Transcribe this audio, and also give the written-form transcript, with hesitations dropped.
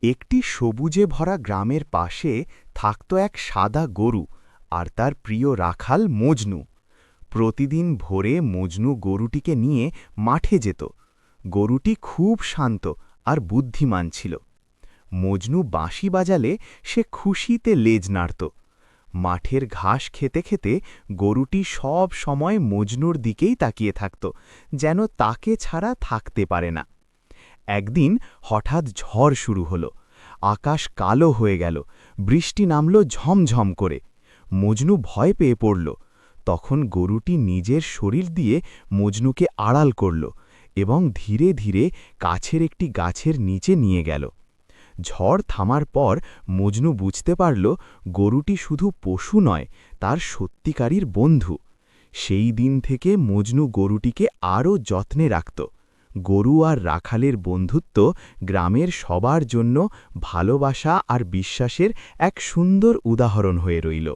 একটি সবুজে ভরা গ্রামের পাশে থাকত এক সাদা গরু আর তার প্রিয় রাখাল মজনু। প্রতিদিন ভোরে মজনু গরুটিকে নিয়ে মাঠে যেত। গরুটি খুব শান্ত আর বুদ্ধিমান ছিল। মজনু বাঁশি বাজালে সে খুশিতে লেজ নাড়ত। মাঠের ঘাস খেতে খেতে গরুটি সব সময় মজনুর দিকেই তাকিয়ে থাকত, যেন তাকে ছাড়া থাকতে পারে না। একদিন হঠাৎ ঝড় শুরু হলো। আকাশ কালো হয়ে গেল, বৃষ্টি নামল ঝমঝম করে। মজনু ভয় পেয়ে পড়ল। তখন গরুটি নিজের শরীর দিয়ে মজনুকে আড়াল করল এবং ধীরে ধীরে কাছের একটি গাছের নিচে নিয়ে গেল। ঝড় থামার পর মজনু বুঝতে পারল গরুটি শুধু পশু নয়, তার সত্যিকারীর বন্ধু। সেই দিন থেকে মজনু গরুটিকে আরও যত্নে রাখত। গরু আর রাখালের বন্ধুত্ব গ্রামের সবার জন্য ভালোবাসা আর বিশ্বাসের এক সুন্দর উদাহরণ হয়ে রইল।